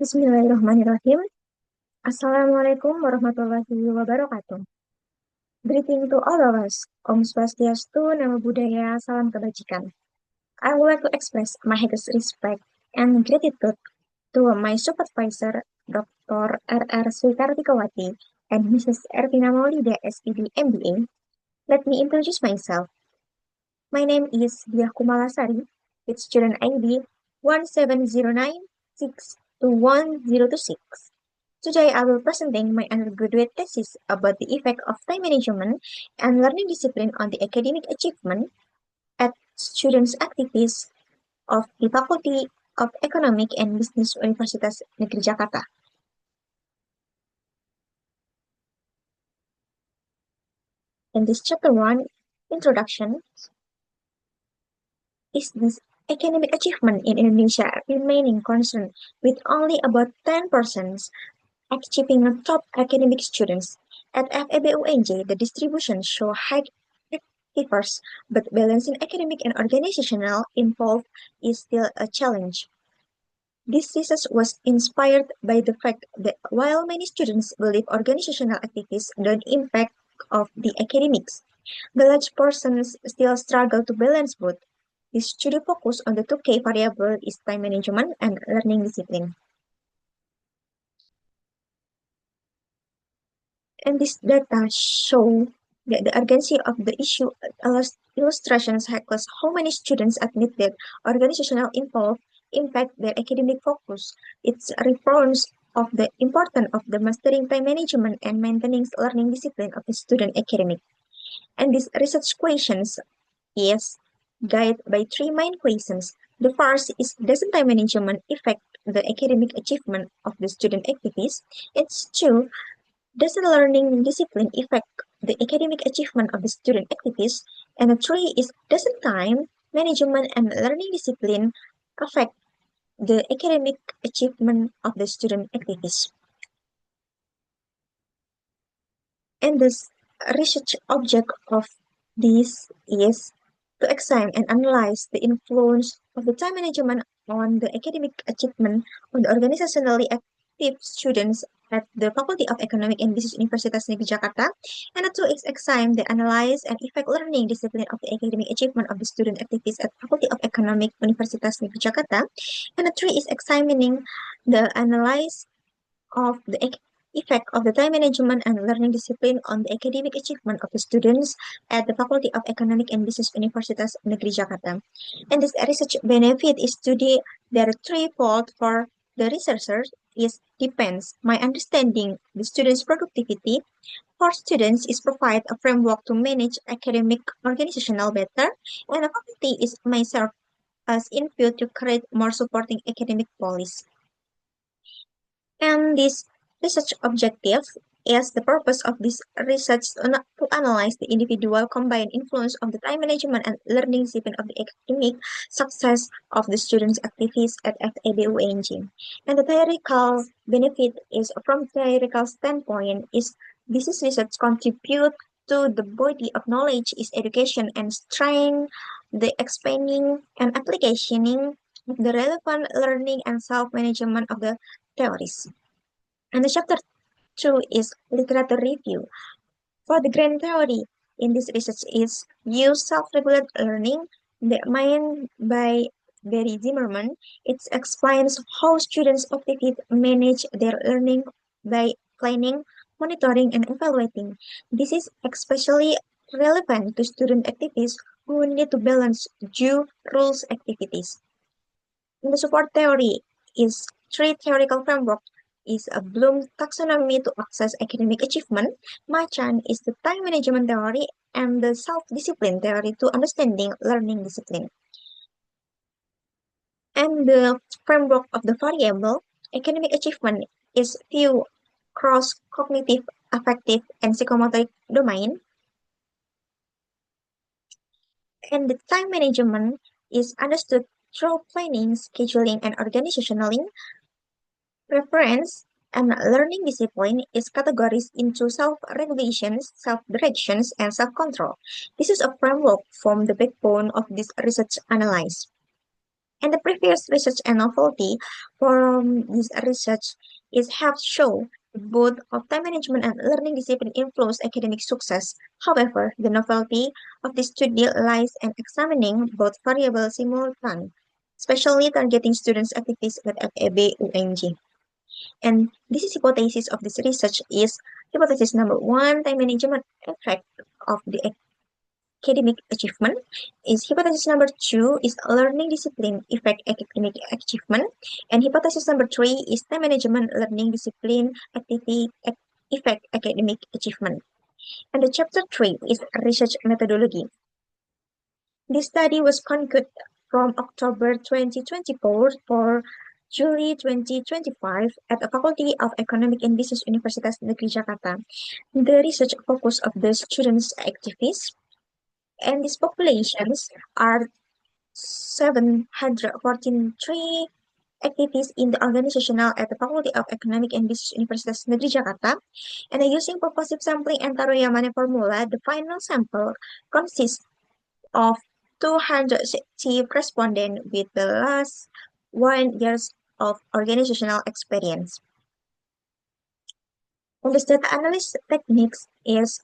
Bismillahirrahmanirrahim. Assalamualaikum warahmatullahi wabarakatuh. Greeting to all of us. Om Swastiastu, Namo Buddhaya, Salam Kebajikan. I would like to express my highest respect and gratitude to my supervisor, Dr. R.R. Swikartikawati and Mrs. Ervina Maulida, SPD, MBA. Let me introduce myself. My name is Diah Kumalasari, with student ID 1709621026. Today, I will presenting my undergraduate thesis about the effect of time management and learning discipline on the academic achievement at students' activities of the Faculty of Economic and Business Universitas Negeri Jakarta. In this chapter 1, introduction, is this academic achievement in Indonesia remaining constant with only about 10% achieving top academic students. At FEBUNJ, the distribution show high achievers, but balancing academic and organizational involved is still a challenge. This research was inspired by the fact that while many students believe organizational activities don't impact of the academics, the large portions still struggle to balance both. This study focus on the two key variables is time management and learning discipline. And this data show that the urgency of the issue illustrations highlights how many students admit that organizational involved impact their academic focus. It reaffirms of the importance of the mastering time management and maintaining learning discipline of the student academic. And these research questions is guided by three main questions. The first is, does time management affect the academic achievement of the student activities? It's two, does the learning discipline affect the academic achievement of the student activities? And the three is, does time management and learning discipline affect the academic achievement of the student activities? And the research object of this is to examine and analyze the influence of the time management on the academic achievement of the organizationally active students at the Faculty of Economic and Business Universitas Negeri Jakarta, and the two is examine the analyze and effect learning discipline of the academic achievement of the student activities at Faculty of Economic Universitas Negeri Jakarta, and the three is examining the analyze of the effect of the time management and learning discipline on the academic achievement of the students at the Faculty of Economic and Business Universitas Negeri Jakarta. And this research benefit is there are threefold for the researchers is depends. My understanding the students' productivity for students is provide a framework to manage academic organizational better, and the faculty is myself as input to create more supporting academic policy. And this research objective is the purpose of this research to analyze the individual combined influence of the time management and learning discipline of the academic success of the students' activities at FEBUNJ. And the theoretical benefit is from theoretical standpoint is this is research contribute to the body of knowledge is education and strength the expanding and applicationing of the relevant learning and self-management of the theories. And the chapter 2 is literature review. For the grand theory in this research is use self-regulated learning, the mind by Barry Zimmerman. It explains how students actively manage their learning by planning, monitoring, and evaluating. This is especially relevant to student activities who need to balance due rules activities. In the support theory is three theoretical framework is a Bloom taxonomy to access academic achievement. Machan is the time management theory and the self-discipline theory to understanding learning discipline. And the framework of the variable academic achievement is few cross-cognitive, affective, and psychomotor domain. And the time management is understood through planning, scheduling, and organizationally. Preference and learning discipline is categorized into self-regulations, self-directions, and self-control. This is a framework from the backbone of this research analysis. And the previous research and novelty from this research is have shown both of time management and learning discipline influence academic success. However, the novelty of this study lies in examining both variables simultaneously, especially targeting students' activities with FEB UNG. And this is hypothesis of this research is hypothesis number one, time management effect of the academic achievement. Is hypothesis number two is learning discipline effect academic achievement. And hypothesis number three is time management learning discipline activity effect academic achievement. And the chapter three is research methodology. This study was conducted from October 2024 for July 2025 at the Faculty of Economic and Business Universitas Negeri Jakarta. The research focus of the students' activities and these populations are 743 activities in the organizational at the Faculty of Economic and Business Universitas Negeri Jakarta. And using purposive sampling and Taro-Yamane formula, the final sample consists of 260 respondents with the last 1 years of organizational experience. And this data analysis techniques is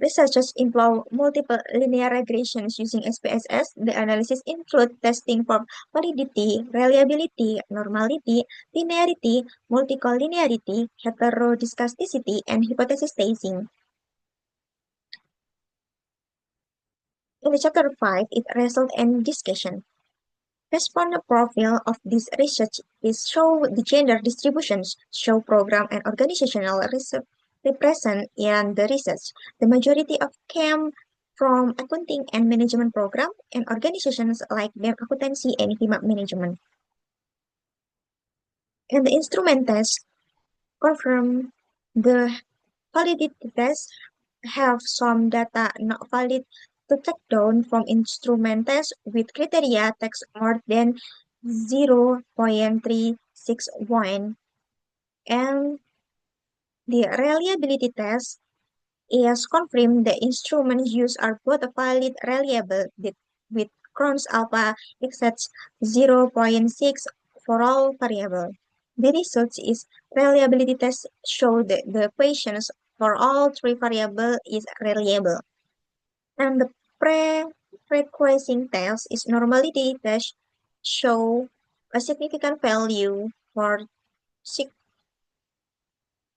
researchers employ multiple linear regressions using SPSS. The analysis include testing for validity, reliability, normality, linearity, multicollinearity, heterodiscasticity, and hypothesis testing. In the chapter 5, it result and discussion. Responder profile of this research is show the gender distributions, show program and organizational represent in the research. The majority of came from accounting and management program and organizations like BEM Accountancy and HIMA Management. And the instrument test confirm the validity test have some data not valid to take down from instrument test with criteria takes more than 0.361 and the reliability test is confirmed the instruments used are both valid reliable with Cron's alpha exceeds 0.6 for all variable. The result is reliability test show that the equations for all three variables is reliable. And the prerequisite test is normality test show a significant value for six,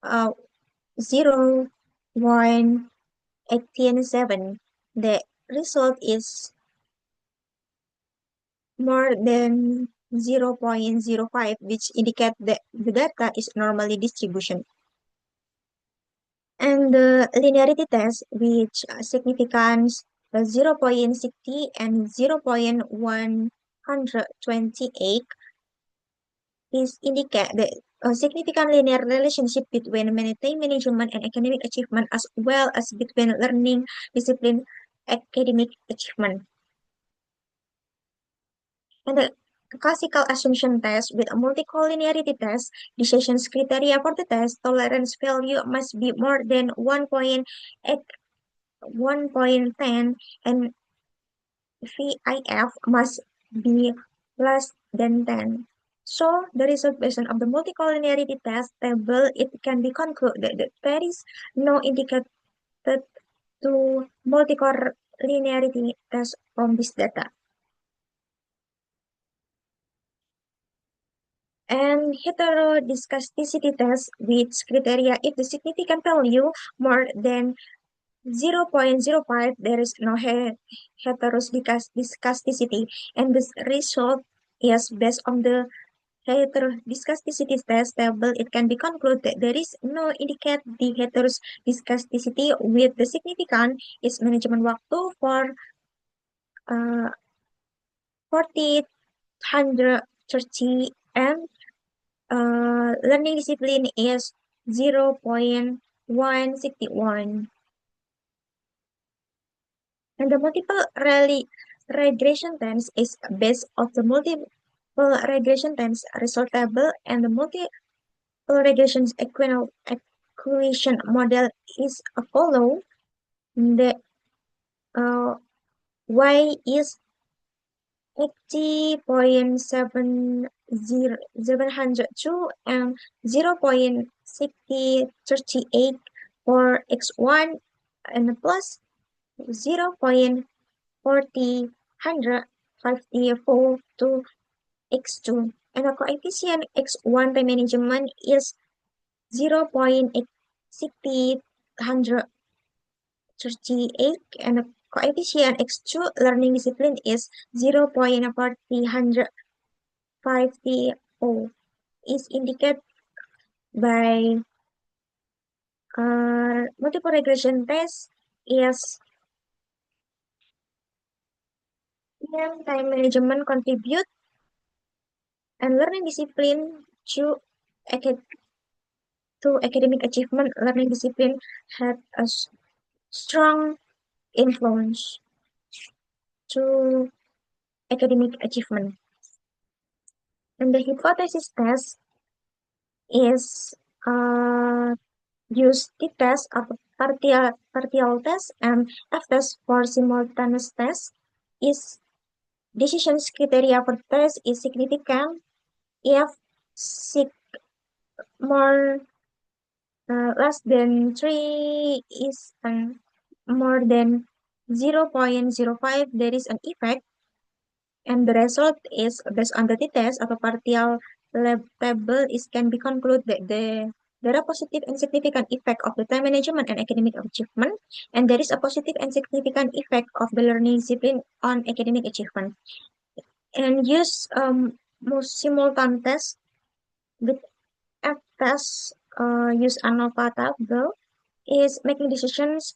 0.187. The result is more than 0.05, which indicate that the data is normally distribution. And the linearity test, which significance 0.60 and 0.128 is indicate the significant linear relationship between time management and academic achievement as well as between learning discipline academic achievement. And the classical assumption test with a multicollinearity test, decisions criteria for the test, tolerance value must be more than 1.8, 1.10, and VIF must be less than 10. So the result based on the multicollinearity test table, it can be concluded that there is no indicated to multicollinearity test from this data. And heterodiscasticity test with criteria if the significant value more than 0.05, there is no heterodiscasticity, and this result is based on the heterodiscasticity test table. It can be concluded that there is no indicate the heterodiscasticity with the significant is management waktu for 4030 and learning discipline is 0.161. And the multiple regression times is based on the multiple regression times result table, and the multiple regression equation model is a follow. The y is 80.702 and 0.6038 for x1 and plus 0.4054 to x2. And the coefficient x1 by management is 0.6038 and the coefficient x2 learning discipline is 0.4050 is indicated by multiple regression test is time management contribute and learning discipline to acad- to academic achievement. Learning discipline had a strong influence to academic achievement. And the hypothesis test is uh, use t-test of partial test and f-test for simultaneous test. Is decisions criteria for test is significant if more less than 3 is more than 0.05 there is an effect, and the result is based on the t-test of a partial lab table is can be concluded that there are positive and significant effect of the time management and academic achievement, and there is a positive and significant effect of the learning discipline on academic achievement. And use most simultaneous test with f-test use ANOVA table is making decisions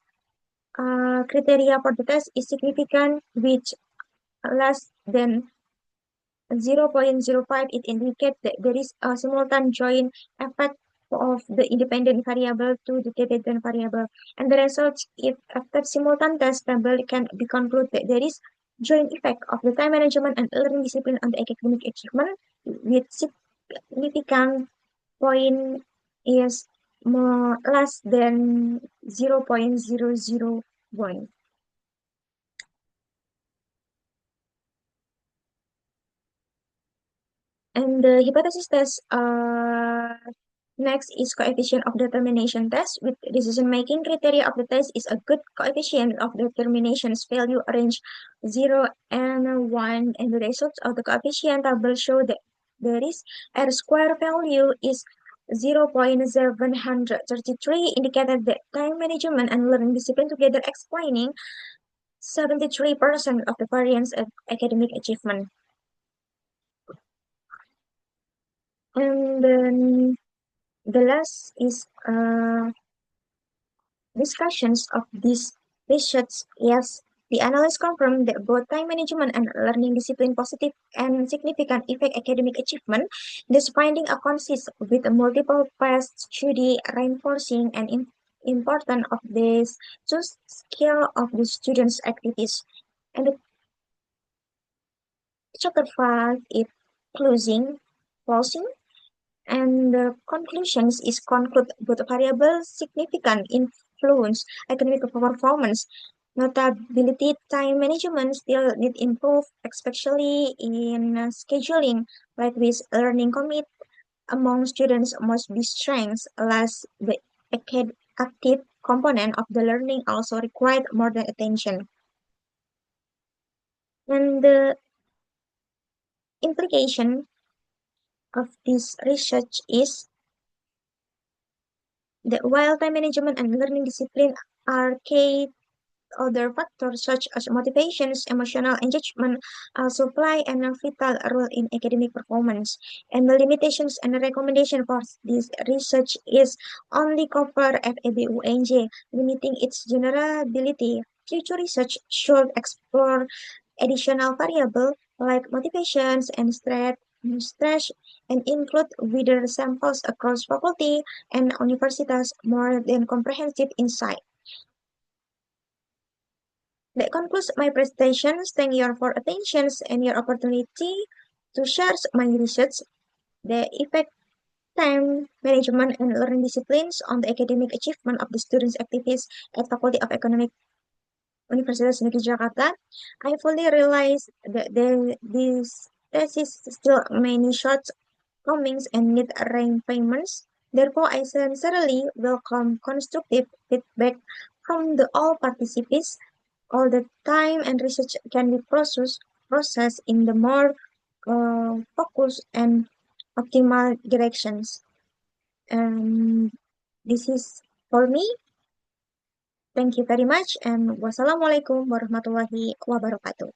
criteria for the test is significant, which less than 0.05, it indicates that there is a simultaneous joint effect of the independent variable to the dependent variable. And the results, if after simultaneous test table can be concluded that there is joint effect of the time management and learning discipline on the academic achievement with significant point is more less than 0.001. And the hypothesis test next is coefficient of determination test. With decision making criteria of the test is a good coefficient of determination's value range 0 and 1, and the results of the coefficient table show that there is R square value is 0.733, indicated that time management and learning discipline together explaining 73% of the variance of academic achievement. And then the last is discussions of this research. Yes, the analysts confirmed that both time management and learning discipline positive and significant effect academic achievement. This finding are consist with a multiple past study reinforcing and important of this to skill of the students' activities. And the chapter 5 is closing, and the conclusions is conclude both variable significant influence academic performance. Notability time management still need improve, especially in scheduling, like with learning commit among students must be strengths, less the active component of the learning also required more than attention. And the implication of this research is that while time management and learning discipline are key, other factors such as motivations, emotional engagement also play a vital role in academic performance. And the limitations and recommendation for this research is only cover FABUNJ, limiting its generality. Future research should explore additional variables like motivations and stress and include wider samples across faculty and universities more than comprehensive insight. That concludes my presentations. Thank you for attention and your opportunity to share my research, the effect time management and learning disciplines on the academic achievement of the students' activities at Faculty of Economics Universitas Negeri Jakarta, I fully realize that this thesis still many shortcomings and need refinements. Therefore, I sincerely welcome constructive feedback from all participants. All the time and research can be processed in the more focused and optimal directions. And this is for me. Thank you very much and wassalamualaikum warahmatullahi wabarakatuh.